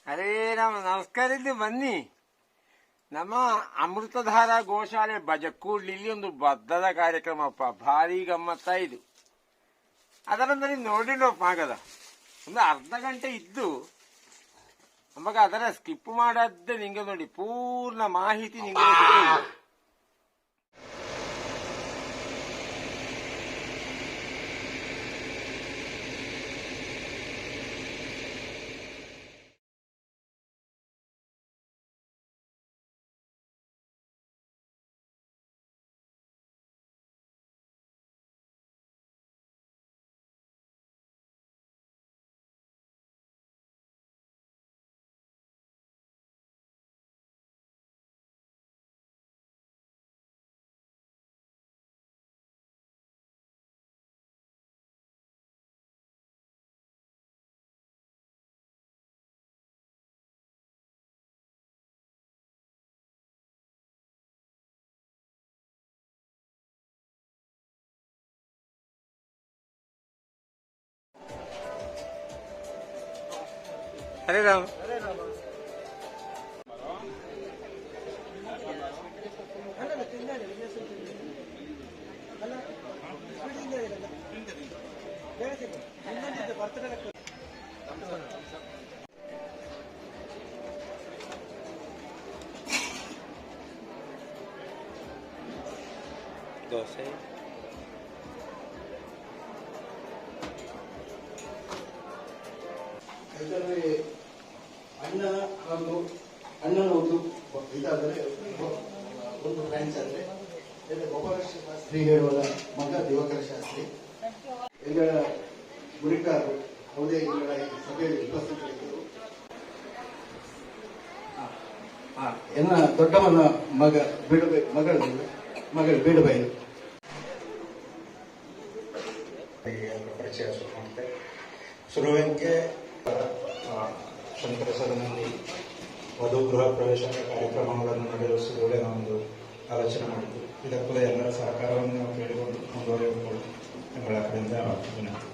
ಅರೇ ನಮಸ್ಕಾರ ಬನ್ನಿ. ನಮ್ಮ ಅಮೃತಧಾರ ಗೋಶಾಲೆ ಬಜಕೂಡ್ಲಿ ಇಲ್ಲಿ ಒಂದು ಬದ್ದದ ಕಾರ್ಯಕ್ರಮಪ್ಪ, ಭಾರಿ ಗಮ್ಮತ್ತ ಇದು. ಅದರಂದ್ರೆ ನೀವು ನೋಡಿನೋಪ್ಪ ಆಗದ ಒಂದು ಅರ್ಧ ಗಂಟೆ ಇದ್ದು ನಮಗ ಅದರ ಸ್ಕಿಪ್ ಮಾಡದ್ದೆ ನಿಂಗೆ ನೋಡಿ ಪೂರ್ಣ ಮಾಹಿತಿ ನಿಂಗೆ ಹರೇ ರಾಮ್. ದೋಸೆ ಅಣ್ಣ ಹಾಗೂ ಅಣ್ಣನ ಒಂದು ಇದಾದರೆ ಒಂದು ಫ್ರೆಂಡ್ಸ್ ಅಂದ್ರೆ ಗೋಪಾಲ ಶಾಸ್ತ್ರಿ ಹೇಳುವ ಮಗ ದಿವಾಕರ ಶಾಸ್ತ್ರಿ ಎಂಗಳ ಗುರಿಕಾರರು ಯಾವುದೇ ಎಂಗಳ ಸಭೆಯಲ್ಲಿ ಉಪಸ್ಥಿತರಿದ್ದರು. ಎನ್ನ ದೊಡ್ಡಮ್ಮನ ಮಗ ಮಗಳು ಬೀಡುಬೈಲು ಪರಿಚಯ ಶುರುವಿಗೆ ಶಂಕರಸರನಲ್ಲಿ ವಧು ಗೃಹ ಪ್ರವೇಶ ಕಾರ್ಯಕ್ರಮಗಳನ್ನು ನಡೆಸುವುದೇ ನಾವೊಂದು ಆಲೋಚನೆ ಮಾಡಿದ್ದು. ಇದಕ್ಕೂ ಎಲ್ಲರ ಸಹಕಾರವನ್ನು ನಾವು ಕೇಳಿಕೊಂಡು ಮುಂದುವರಿಯುವುದು ಎಂಬ ಕಡೆಯಿಂದ ವಿನಂತಿ.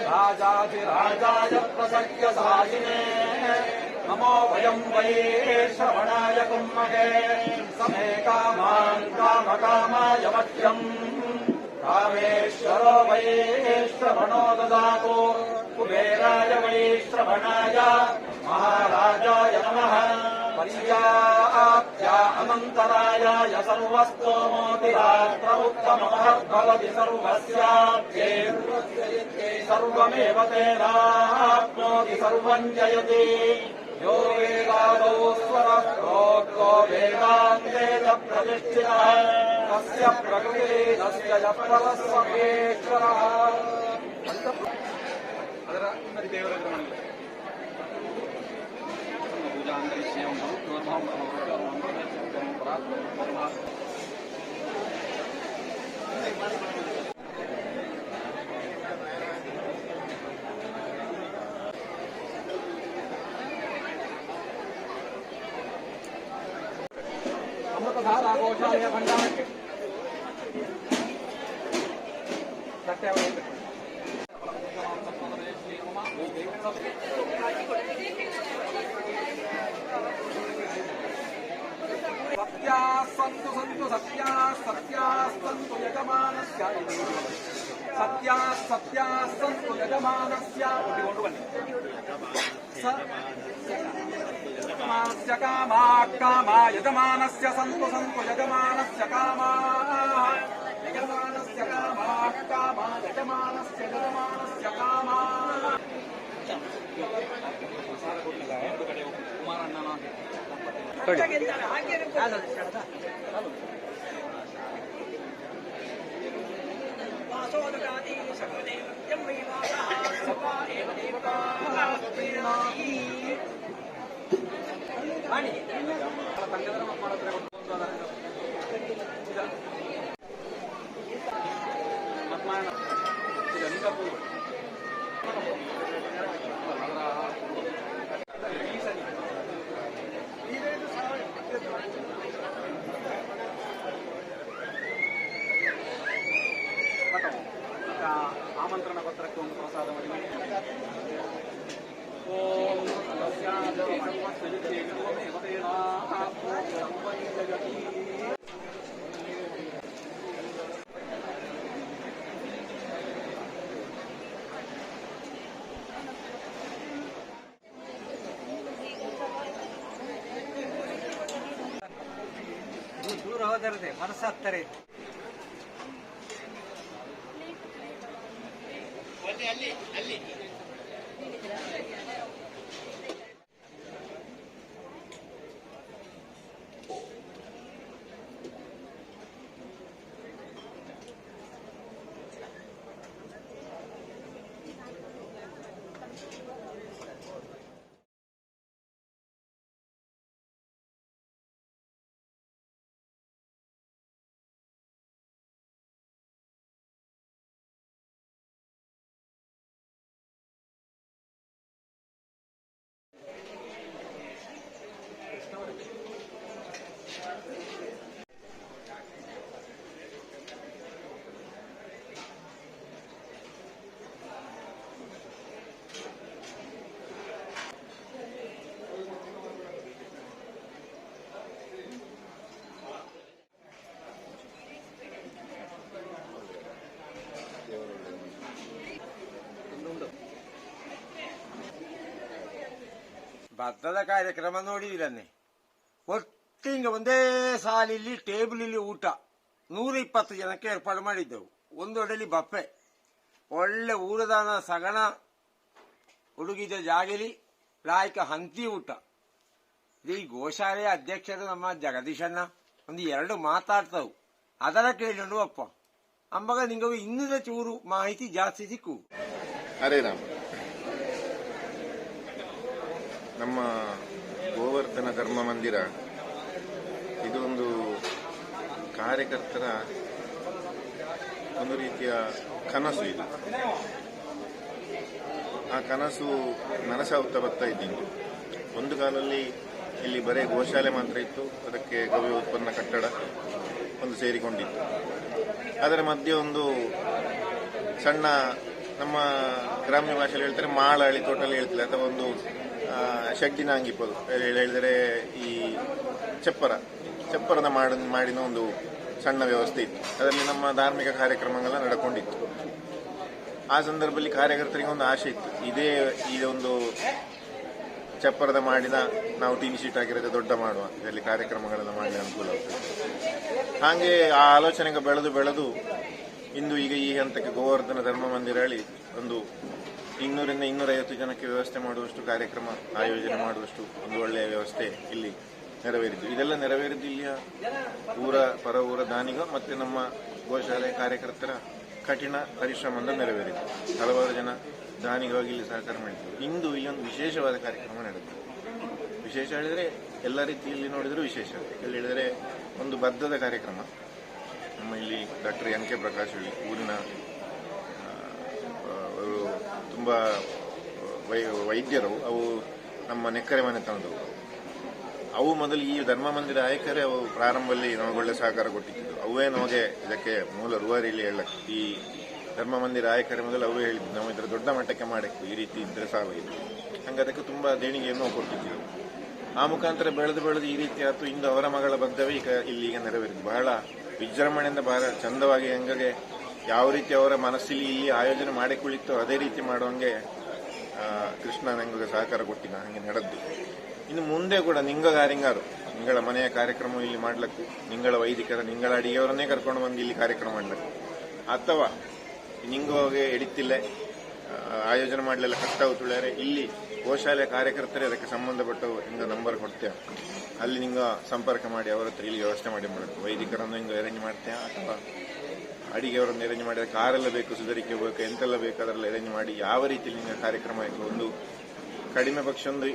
राजाधिराजाय प्रसख्यसायिने नमो वयं वै श्रवणाय कुर्महे समे कामान् कामकामाय मह्यम् कामेश्वरो वै श्रवणो ददातु कुबेराय वै श्रवणाय महाराजाय नमः पर्याप्त्या अनन्तरायाय सर्वस्तोमोतिरात्रमुत्तममहद्भवति सर्वस्याप्त्ये सर्वमेव तेनाप्नोति सर्वम् जयति यो वेदादौ स्वरः प्रोक्तो वेदान्ते च प्रतिष्ठितः तस्य प्रकृतिरस्य च परः सर्वेश्वरः. ಅದರ ದೇವರ ಅಮೃತಧಾರ ಗೋಶಾಲೆಯ ಭಂಡಾರಕ್ಕೆ सत्याः सन्तु सन्तु सत्याः सत्याः सन्तु यजमानस्य सत्याः सत्याः सन्तु यजमानस्य ಒಟ್ಟಿಕೊಂಡು ಬನ್ನಿ यजमानस्य कामाः कामा यजमानस्य सन्तु सन्तु यजमानस्य कामाः यजमानस्य कामाः कामा यजमानस्य कामाः ಕುಮಾರಣ್ಣನ ಆಮಂತ್ರಣ ಪತ್ರಕ್ಕೆ ಒಂದು ಪ್ರಸಾದ ಮಾಡಿ ಓಂ ದೂರ ಹೋದರದೆ ಮನಸ್ಸಾಗ್ತಾರೆ. ಭತ್ತದ ಕಾರ್ಯಕ್ರಮ ನೋಡಿದಿರನ್ನೇ ಒಟ್ಟಿಂಗ ಒಂದೇ ಸಾಲಿಲ್ಲಿ ಟೇಬಲ್ ಇಲ್ಲಿ ಊಟ 120 ಜನಕ್ಕೆ ಏರ್ಪಾಡು ಮಾಡಿದ್ದೆವು. ಒಂದೊಡಲಿ ಬಪ್ಪೆ ಒಳ್ಳೆ ಊರದಾನ ಸಗಣ ಹುಡುಗಿದ ಜಾಗಲಿ ಲಾಯ್ಕ ಹಂತಿ ಊಟ. ಈ ಗೋಶಾಲೆಯ ಅಧ್ಯಕ್ಷರು ನಮ್ಮ ಜಗದೀಶಣ್ಣ ಒಂದು 2 ಮಾತಾಡ್ತವು, ಅದರ ಕೇಳಿಕೊಂಡು ಅಪ್ಪ ಅಂಬಾಗ ನಿಂಗ ಇನ್ನದ ಚೂರು ಮಾಹಿತಿ ಜಾಸ್ತಿ ಸಿಕ್ಕು. ಹರೇ ರಾಮ. ನಮ್ಮ ಗೋವರ್ಧನ ಧರ್ಮ ಮಂದಿರ ಇದು ಒಂದು ಕಾರ್ಯಕರ್ತರ ಒಂದು ರೀತಿಯ ಕನಸು. ಇದು ಆ ಕನಸು ನನಸಾಗುತ್ತಾ ಬರ್ತಾ ಇದ್ದೀನಿ. ಒಂದು ಕಾಲದಲ್ಲಿ ಇಲ್ಲಿ ಬರೇ ಗೋಶಾಲೆ ಮಾತ್ರ ಇತ್ತು, ಅದಕ್ಕೆ ಗವ್ಯ ಉತ್ಪನ್ನ ಕಟ್ಟಡ ಒಂದು ಸೇರಿಕೊಂಡಿತ್ತು. ಅದರ ಮಧ್ಯೆ ಒಂದು ಸಣ್ಣ, ನಮ್ಮ ಗ್ರಾಮ್ಯ ಭಾಷೆಯಲ್ಲಿ ಹೇಳ್ತಾರೆ ಮಾಳಾಳಿ ತೋಟಲ್ಲಿ ಹೇಳ್ತಾರೆ, ಅಥವಾ ಒಂದು ಶೆಡ್ಡಿನ ಅಂಗಿಪ್ಪದು ಹೇಳಿದರೆ ಈ ಚಪ್ಪರದ ಮಾಡಿನ ಒಂದು ಸಣ್ಣ ವ್ಯವಸ್ಥೆ ಇತ್ತು. ಅದರಲ್ಲಿ ನಮ್ಮ ಧಾರ್ಮಿಕ ಕಾರ್ಯಕ್ರಮಗಳೆಲ್ಲ ನಡ್ಕೊಂಡಿತ್ತು. ಆ ಸಂದರ್ಭದಲ್ಲಿ ಕಾರ್ಯಕರ್ತರಿಗೆ ಒಂದು ಆಶೆ ಇತ್ತು, ಇದೊಂದು ಚಪ್ಪರದ ಮಾಡಿದ ನಾವು ಟಿವಿ ಶೀಟ್ ಹಾಕಿರೋದು ದೊಡ್ಡ ಮಾಡುವ, ಇದರಲ್ಲಿ ಕಾರ್ಯಕ್ರಮಗಳೆಲ್ಲ ಮಾಡಿ ಅನುಕೂಲ ಆಗ್ತದೆ. ಹಾಗೆ ಆ ಆಲೋಚನೆಗೆ ಬೆಳೆದು ಇಂದು ಈಗ ಈ ಹಂತಕ್ಕೆ ಗೋವರ್ಧನ ಧರ್ಮ ಮಂದಿರ ಹೇಳಿ ಒಂದು 200ರಿಂದ 250 ಜನಕ್ಕೆ ವ್ಯವಸ್ಥೆ ಮಾಡುವಷ್ಟು, ಕಾರ್ಯಕ್ರಮ ಆಯೋಜನೆ ಮಾಡುವಷ್ಟು ಒಂದು ಒಳ್ಳೆಯ ವ್ಯವಸ್ಥೆ ಇಲ್ಲಿ ನೆರವೇರಿದ್ದು. ಇದೆಲ್ಲ ನೆರವೇರಿದ್ದು ಇಲ್ಲಿಯ ಪರ ಊರ ದಾನಿಗ ಮತ್ತೆ ನಮ್ಮ ಗೋಶಾಲೆ ಕಾರ್ಯಕರ್ತರ ಕಠಿಣ ಪರಿಶ್ರಮದಿಂದ ನೆರವೇರಿದ್ದು. ಹಲವಾರು ಜನ ದಾನಿಗಾಗಿ ಇಲ್ಲಿ ಸಹಕಾರ ಮಾಡಿದ್ರು. ಇಂದು ಇಲ್ಲೊಂದು ವಿಶೇಷವಾದ ಕಾರ್ಯಕ್ರಮ ನಡೆದಿದೆ. ವಿಶೇಷ ಹೇಳಿದರೆ ಎಲ್ಲ ರೀತಿಯಲ್ಲಿ ನೋಡಿದರೂ ವಿಶೇಷ. ಇಲ್ಲಿ ಹೇಳಿದರೆ ಒಂದು ಬದ್ಧದ ಕಾರ್ಯಕ್ರಮ. ನಮ್ಮ ಇಲ್ಲಿ ಡಾಕ್ಟರ್ ಎನ್ ಕೆ ಪ್ರಕಾಶ್ ಊರಿನ ಅವರು ತುಂಬ ವೈದ್ಯರು, ಅವು ನಮ್ಮ ನೆಕ್ಕರೆ ಮನೆ ತಂದವು. ಅವು ಮೊದಲು ಈ ಧರ್ಮ ಮಂದಿರ ಆಯ್ಕರೆ ಅವು ಪ್ರಾರಂಭದಲ್ಲಿ ನಮಗೆ ಒಳ್ಳೆ ಸಹಕಾರ ಕೊಟ್ಟಿದ್ದು. ಅವೇ ನಮಗೆ ಇದಕ್ಕೆ ಮೂಲ ರೂವಾರಿಯಲ್ಲಿ ಹೇಳಕ್ಕೆ, ಈ ಧರ್ಮ ಮಂದಿರ ಆಯ್ಕರೆ ಮೊದಲು ಅವೇ ಹೇಳಿದ್ದು ನಾವು ಇದರ ದೊಡ್ಡ ಮಟ್ಟಕ್ಕೆ ಮಾಡಬೇಕು, ಈ ರೀತಿ ಇದ್ರೆ ಸಾವು ಇದು. ಹಂಗೆ ಅದಕ್ಕೆ ತುಂಬ ದೇಣಿಗೆಯನ್ನು ಕೊಟ್ಟಿದ್ದೆವು. ಆ ಮುಖಾಂತರ ಬೆಳೆದು ಬೆಳೆದು ಈ ರೀತಿ ಆಯ್ತು. ಇಂದು ಅವರ ಮಗಳ ಬದ್ಧವೇ ಈಗ ಇಲ್ಲಿಗೆ ನೆರವೇರಿತು. ಬಹಳ ವಿಜೃಂಭಣೆಯಿಂದ ಬಹಳ ಚಂದವಾಗಿ ಹಂಗಾಗಿ ಯಾವ ರೀತಿ ಅವರ ಮನಸ್ಸಲ್ಲಿ ಇಲ್ಲಿ ಆಯೋಜನೆ ಮಾಡಿಕೊಳ್ಳಿತ್ತು ಅದೇ ರೀತಿ ಮಾಡುವಂಗೆ ಕೃಷ್ಣ ನಂಗೆ ಸಹಕಾರ ಕೊಟ್ಟಿನ ಹಂಗೆ ನಡೆದ್ದು. ಇನ್ನು ಮುಂದೆ ಕೂಡ ನಿಂಗಾರಿಂಗಾರು ನಿಂಗಳ ಮನೆಯ ಕಾರ್ಯಕ್ರಮ ಇಲ್ಲಿ ಮಾಡ್ಲಕ್ಕೂ, ನಿಂಗಳ ವೈದಿಕರ ನಿಂಗಳ ಅಡಿಗೆಯವರನ್ನೇ ಕರ್ಕೊಂಡು ಬಂದು ಇಲ್ಲಿ ಕಾರ್ಯಕ್ರಮ ಮಾಡ್ಲಕ್ಕು, ಅಥವಾ ನಿಂಗೋಗೆ ಎಡಿತಿಲ್ಲೇ ಆಯೋಜನೆ ಮಾಡಲೆಲ್ಲ ಕಷ್ಟ ತುಳಿಯಾರೆ ಇಲ್ಲಿ ಗೋಶಾಲೆಯ ಕಾರ್ಯಕರ್ತರೇ ಅದಕ್ಕೆ ಸಂಬಂಧಪಟ್ಟ ಹಿಂಗ ನಂಬರ್ ಕೊಡ್ತೇವೆ. ಅಲ್ಲಿ ನಿಂಗ ಸಂಪರ್ಕ ಮಾಡಿ ಅವರ ಹತ್ರ ಇಲ್ಲಿ ವ್ಯವಸ್ಥೆ ಮಾಡಿ ಮಾಡಬೇಕು. ವೈದಿಕರನ್ನು ಹಿಂಗ ಅರೇಂಜ್ ಮಾಡ್ತೇವೆ, ಅಥವಾ ಅಡಿಗೆಯವರನ್ನು ಅರೇಂಜ್ ಮಾಡಿದ್ರೆ ಕಾರೆಲ್ಲ ಬೇಕು, ಸುಧಾರಿಕೆ ಬೇಕು, ಎಂತೆಲ್ಲ ಬೇಕು ಅದರಲ್ಲಿ ಅರೇಂಜ್ ಮಾಡಿ ಯಾವ ರೀತಿ ನಿಂಗೆ ಕಾರ್ಯಕ್ರಮ ಆಯಿತು. ಒಂದು ಕಡಿಮೆ ಪಕ್ಷ ಒಂದು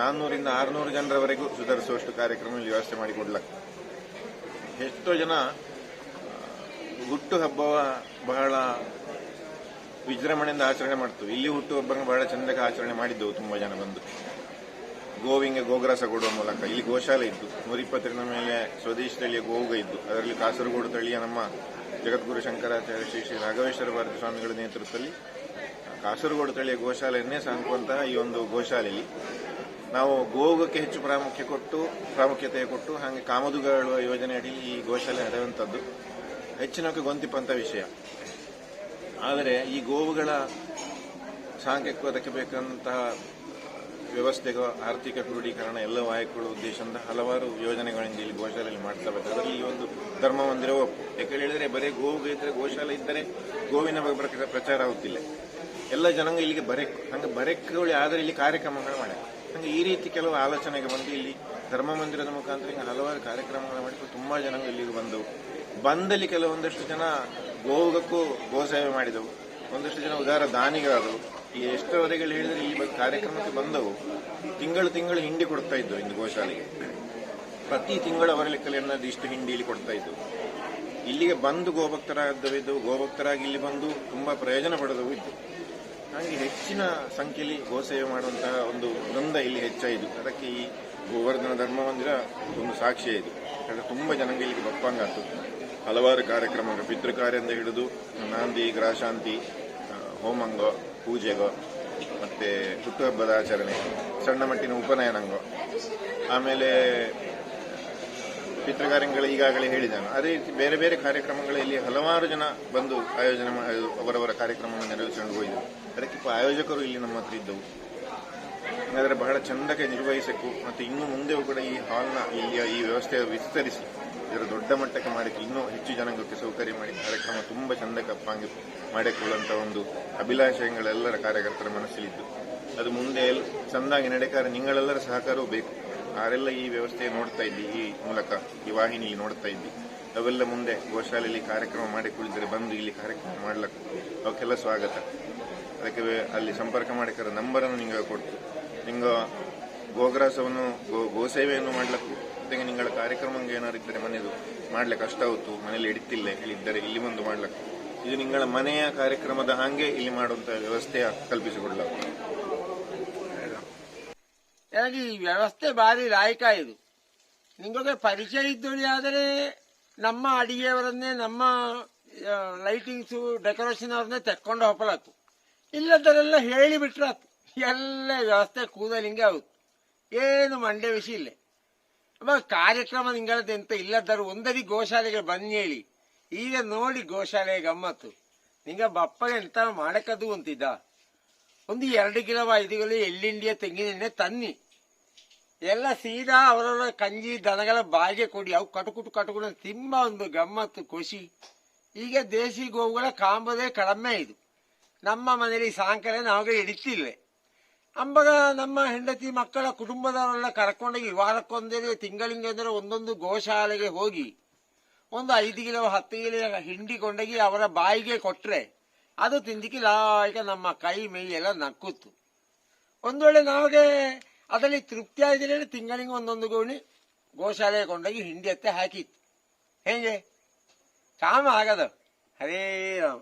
400 ರಿಂದ 600 ಜನರವರೆಗೂ ಸುಧಾರಿಸುವಷ್ಟು ಕಾರ್ಯಕ್ರಮ ಇಲ್ಲಿ ವ್ಯವಸ್ಥೆ ಮಾಡಿ ಕೊಡ್ಲಕ್ಕ. ಎಷ್ಟೋ ಜನ ಹುಟ್ಟು ಹಬ್ಬವ ಬಹಳ ವಿಜೃಂಭಣೆಯಿಂದ ಆಚರಣೆ ಮಾಡ್ತೀವಿ. ಇಲ್ಲಿ ಹುಟ್ಟು ಹಬ್ಬನ ಬಹಳ ಚಂದಕ್ಕೆ ಆಚರಣೆ ಮಾಡಿದ್ದೆವು. ತುಂಬಾ ಜನ ಬಂದು ಗೋವಿಗೆ ಗೋಗ್ರಾಸ ಕೊಡುವ ಮೂಲಕ ಇಲ್ಲಿ ಗೋಶಾಲೆ ಇದ್ದು 120 ಮೇಲೆ ಸ್ವದೇಶಿ ತಳಿಯ ಗೋವುಗ ಇದ್ದು, ಅದರಲ್ಲಿ ಕಾಸರಗೋಡು ತಳಿಯ ನಮ್ಮ ಜಗದ್ಗುರು ಶಂಕರಾಚಾರ್ಯ ಶ್ರೀ ಶ್ರೀ ರಾಘವೇಶ್ವರ ಭಾರತಿ ಸ್ವಾಮಿಗಳ ನೇತೃತ್ವದಲ್ಲಿ ಕಾಸರಗೋಡು ತಳಿಯ ಗೋಶಾಲೆಯನ್ನೇ ಸಾಕುವಂತಹ ಈ ಒಂದು ಗೋಶಾಲೆಯಲ್ಲಿ ನಾವು ಗೋವುಗಕ್ಕೆ ಹೆಚ್ಚು ಪ್ರಾಮುಖ್ಯತೆ ಕೊಟ್ಟು ಹಾಗೆ ಕಾಮದುಗಳ ಯೋಜನೆ ಅಡಿಯಲ್ಲಿ ಈ ಗೋಶಾಲೆ ನಡೆಯುವಂಥದ್ದು ಹೆಚ್ಚಿನಕ್ಕೆ ಗೊಂತಿಪ್ಪಂತ ವಿಷಯ. ಆದರೆ ಈ ಗೋವುಗಳ ಸಾಂಖ್ಯಕ್ಕೂ ಅದಕ್ಕೆ ಬೇಕಂತಹ ವ್ಯವಸ್ಥೆಗೂ ಆರ್ಥಿಕ ಕ್ರೋಢೀಕರಣ ಎಲ್ಲ ವಾಯಕಗಳ ಉದ್ದೇಶದಿಂದ ಹಲವಾರು ಯೋಜನೆಗಳಿಂದ ಇಲ್ಲಿ ಗೋಶಾಲೆಯಲ್ಲಿ ಮಾಡ್ತಾ ಬೇಕು. ಅದರಲ್ಲಿ ಈ ಒಂದು ಧರ್ಮ ಮಂದಿರ ಒಪ್ಪು. ಯಾಕೆ ಹೇಳಿದ್ರೆ ಬರೀ ಗೋವು ಇದ್ದರೆ ಗೋಶಾಲೆ ಇದ್ದರೆ ಗೋವಿನ ಬಗ್ಗೆ ಪ್ರಚಾರ ಆಗುತ್ತಿಲ್ಲ. ಎಲ್ಲ ಜನಾಂಗ ಇಲ್ಲಿಗೆ ಹಂಗೆ ಬರೆಕುಗಳು ಆದರೆ ಇಲ್ಲಿ ಕಾರ್ಯಕ್ರಮಗಳು ಮಾಡಿ ಹಂಗೆ ಈ ರೀತಿ ಕೆಲವು ಆಲೋಚನೆಗೆ ಬಂದು ಇಲ್ಲಿ ಧರ್ಮ ಮಂದಿರದ ಮುಖಾಂತರ ಹಿಂಗೆ ಹಲವಾರು ಕಾರ್ಯಕ್ರಮಗಳು ಮಾಡಿಕೊಂಡು ತುಂಬಾ ಜನಾಂಗ ಇಲ್ಲಿಗೆ ಬಂದವು. ಬಂದಲ್ಲಿ ಕೆಲವೊಂದಷ್ಟು ಜನ ಗೋವುಗಕ್ಕೂ ಗೋಸೇವೆ ಮಾಡಿದವು, ಒಂದಷ್ಟು ಜನ ಉದಾರ ದಾನಿಗಳಾದವು. ಈ ಎಷ್ಟರವರೆಗೆ ಹೇಳಿದ್ರೆ ಇಲ್ಲಿ ಕಾರ್ಯಕ್ರಮಕ್ಕೆ ಬಂದವು ತಿಂಗಳು ಹಿಂಡಿ ಕೊಡ್ತಾ ಇದ್ದವು. ಇಂದು ಗೋಶಾಲೆಗೆ ಪ್ರತಿ ತಿಂಗಳು ಅವರ ಲೆಕ್ಕದಲ್ಲಿ ಇಷ್ಟು ಹಿಂಡಿ ಇಲ್ಲಿ ಕೊಡ್ತಾ ಇದ್ದವು. ಇಲ್ಲಿಗೆ ಬಂದು ಗೋಭಕ್ತರಾದವಿದ್ದು, ಗೋಭಕ್ತರಾಗಿ ಇಲ್ಲಿ ಬಂದು ತುಂಬಾ ಪ್ರಯೋಜನ ಪಡೆದವು ಇದ್ದು. ಹಾಗೆ ಹೆಚ್ಚಿನ ಸಂಖ್ಯೆಯಲ್ಲಿ ಗೋಸೇವೆ ಮಾಡುವಂತಹ ಒಂದು ವೃಂದ ಇಲ್ಲಿ ಹೆಚ್ಚಾಯಿತು. ಅದಕ್ಕೆ ಈ ಗೋವರ್ಧನ ಧರ್ಮ ಮಂದಿರ ಒಂದು ಸಾಕ್ಷಿ ಇದು. ಯಾಕಂದ್ರೆ ತುಂಬಾ ಜನಾಂಗ ಇಲ್ಲಿಗೆ ಬಪ್ಪಂಗಾತು. ಹಲವಾರು ಕಾರ್ಯಕ್ರಮಗಳು ಪಿತೃ ಕಾರ್ಯದಿಂದ ಹಿಡಿದು ನಾಂದಿ, ಗ್ರಾಶಾಂತಿ, ಹೋಮಂಗೋ, ಪೂಜೆಗೋ, ಮತ್ತೆ ಹುಟ್ಟುಹಬ್ಬದ ಆಚರಣೆ, ಸಣ್ಣ ಮಟ್ಟಿನ ಉಪನಯನಂಗೋ, ಆಮೇಲೆ ಪಿತೃಕಾರ್ಯಗಳು ಈಗಾಗಲೇ ಹೇಳಿದ್ದಾನೆ. ಅದೇ ರೀತಿ ಬೇರೆ ಬೇರೆ ಕಾರ್ಯಕ್ರಮಗಳಲ್ಲಿ ಹಲವಾರು ಜನ ಬಂದು ಆಯೋಜನೆ ಅವರವರ ಕಾರ್ಯಕ್ರಮವನ್ನು ನೆರವೇರಿಸಿಕೊಂಡು ಹೋಯಿತು. ಅದಕ್ಕೆ ಆಯೋಜಕರು ಇಲ್ಲಿ ನಮ್ಮ ಹತ್ರ ಇದ್ದವು. ಹಾಗಾದ್ರೆ ಬಹಳ ಚಂದಕ್ಕೆ ನಿರ್ವಹಿಸಬೇಕು. ಮತ್ತೆ ಇನ್ನು ಮುಂದೆ ಕೂಡ ಈ ಹಾಲ್ನ ಇಲ್ಲಿಯ ಈ ವ್ಯವಸ್ಥೆ ವಿಸ್ತರಿಸಿ ಇದರ ದೊಡ್ಡ ಮಟ್ಟಕ್ಕೆ ಮಾಡಿಕ್ಕೆ ಇನ್ನೂ ಹೆಚ್ಚು ಜನಾಂಗಕ್ಕೆ ಸೌಕರ್ಯ ಮಾಡಿ ಕಾರ್ಯಕ್ರಮ ತುಂಬಾ ಚಂದಕ್ಕೆ ಅಪ್ಪಾಂಗಿ ಮಾಡಿಕೊಳ್ಳುವಂತ ಒಂದು ಅಭಿಲಾಷೆಗಳೆಲ್ಲರ ಕಾರ್ಯಕರ್ತರ ಮನಸ್ಸಲ್ಲಿದ್ದು ಅದು ಮುಂದೆ ಚಂದಾಗಿ ನಡೆಕಾರ ನಿಂಗಳೆಲ್ಲರ ಸಹಕಾರವೂ ಬೇಕು. ಯಾರೆಲ್ಲ ಈ ವ್ಯವಸ್ಥೆ ನೋಡ್ತಾ ಇದ್ದಿ, ಈ ಮೂಲಕ ಈ ವಾಹಿನಿ ನೋಡ್ತಾ ಇದ್ದಿ, ಅವೆಲ್ಲ ಮುಂದೆ ಗೋಶಾಲೆಯಲ್ಲಿ ಕಾರ್ಯಕ್ರಮ ಮಾಡಿಕೊಳ್ಳಿದ್ರೆ ಬಂದು ಇಲ್ಲಿ ಕಾರ್ಯಕ್ರಮ ಮಾಡ್ಲಕ್ಕ ಅವಕ್ಕೆಲ್ಲ ಸ್ವಾಗತ. ಅದಕ್ಕೆ ಅಲ್ಲಿ ಸಂಪರ್ಕ ಮಾಡಿಕರ ನಂಬರನ್ನು ನಿಂಗೆ ಕೊಡ್ತು. ನಿಂಗ ಗೋಗ್ರಾಸವನ್ನು ಗೋಸೇವೆಯನ್ನು ಮಾಡ್ಲಕ್ಕೂ ಜೊತೆಗೆ ನಿಂಗಳ ಕಾರ್ಯಕ್ರಮಕ್ಕೆ ಏನಾದ್ರು ಇದ್ದರೆ ಮನೆಯದು ಮಾಡ್ಲಿಕ್ಕೆ ಕಷ್ಟ ಆಗುತ್ತು, ಮನೇಲಿ ಇಡ್ತಿಲ್ಲ ಹೇಳಿದ್ದರೆ ಇಲ್ಲಿ ಬಂದು ಮಾಡ್ಲಕ್ಕ ಇದು ನಿಂಗಳ ಮನೆಯ ಕಾರ್ಯಕ್ರಮದ ಹಾಗೆ ಇಲ್ಲಿ ಮಾಡುವಂತ ವ್ಯವಸ್ಥೆಯ ಕಲ್ಪಿಸಿಕೊಡ್ಲಾಗ್ತದೆ. ಈ ವ್ಯವಸ್ಥೆ ಭಾರಿ ಲಾಯಕ ಇದು. ನಿಮಗೆ ಪರಿಚಯ ಇದ್ದೋಳಿ ಆದರೆ ನಮ್ಮ ಅಡಿಗೆಯವರನ್ನೇ ನಮ್ಮ ಲೈಟಿಂಗ್ಸು ಡೆಕೋರೇಷನ್ ಅವ್ರನ್ನೇ ತೆಕ್ಕೊಂಡು ಹೋಗ್ಲಾಕು. ಇಲ್ಲದರೆಲ್ಲ ಹೇಳಿಬಿಟ್ರೆ ಎಲ್ಲ ವ್ಯವಸ್ಥೆ ಕೂದಲಿಂಗೆ ಆಗುತ್ತೆ. ಏನು ಮಂಡ್ಯ ವಿಷಯ ಇಲ್ಲ. ಕಾರ್ಯಕ್ರಮ ನಿಂಗಳದ್ದು ಎಂತ ಇಲ್ಲದರು ಒಂದರಿ ಗೋಶಾಲೆಗೆ ಬನ್ನಿ ಹೇಳಿ. ಈಗ ನೋಡಿ ಗೋಶಾಲೆ ಗಮ್ಮತ್ತು. ನಿಂಗ ಬಪ್ಪಗೆ ಎಂತ ಮಾಡಕ್ಕದು ಅಂತಿದ್ದ. ಒಂದು 2 ಕಿಲೋ 5 ಕಿಲೋ ಎಳ್ಳಿಂಡಿಯ ತೆಂಗಿನೆಣ್ಣೆ ತನ್ನಿ. ಎಲ್ಲ ಸೀದಾ ಅವರವರ ಕಂಜಿ ದನಗಳ ಬಾಯಿಗೆ ಕೊಡಿ. ಅವು ಕಟುಕುಟು ತಿಂಬ ಒಂದು ಗಮ್ಮತ್ತು ಖುಷಿ. ಈಗ ದೇಸಿ ಗೋವುಗಳ ಕಾಂಬದೇ ಕಡಿಮೆ ಇದು. ನಮ್ಮ ಮನೇಲಿ ಸಾಯಂಕಾಲ ನಾವಾಗ ಹಿಡಿತಿಲ್ಲ. ಅಂಬಗ ನಮ್ಮ ಹೆಂಡತಿ ಮಕ್ಕಳ ಕುಟುಂಬದವರೆಲ್ಲ ಕರ್ಕೊಂಡೋಗಿ ವಾರಕ್ಕೊಂದೇ ತಿಂಗಳಿಂಗೆ ಒಂದೊಂದು ಗೋಶಾಲೆಗೆ ಹೋಗಿ ಒಂದು 5 ಕಿಲೋ 10 ಕಿಲೋ ಹಿಂಡಿ ಕೊಂಡೋಗಿ ಅವರ ಬಾಯಿಗೆ ಕೊಟ್ರೆ ಅದು ತಿಂದಿಕ್ಕೆ ಲಾಯಕ ನಮ್ಮ ಕೈ ಮೈ ಎಲ್ಲ ನಕ್ಕುತ್ತು. ಒಂದು ವೇಳೆ ನಾವಾಗೆ ಅದರಲ್ಲಿ ತೃಪ್ತಿ ಆಯ್ದಿಲ್ಲ ತಿಂಗಳಿಗೆ ಒಂದೊಂದು ಗೋಣಿ ಗೋಶಾಲೆಗೆ ಕೊಂಡೋಗಿ ಹಿಂಡಿ ಹತ್ತೆ ಹಾಕಿತ್ತು. ಹೇಗೆ ಕಾಮ ಆಗದ. ಹರೇ ರಾಮ.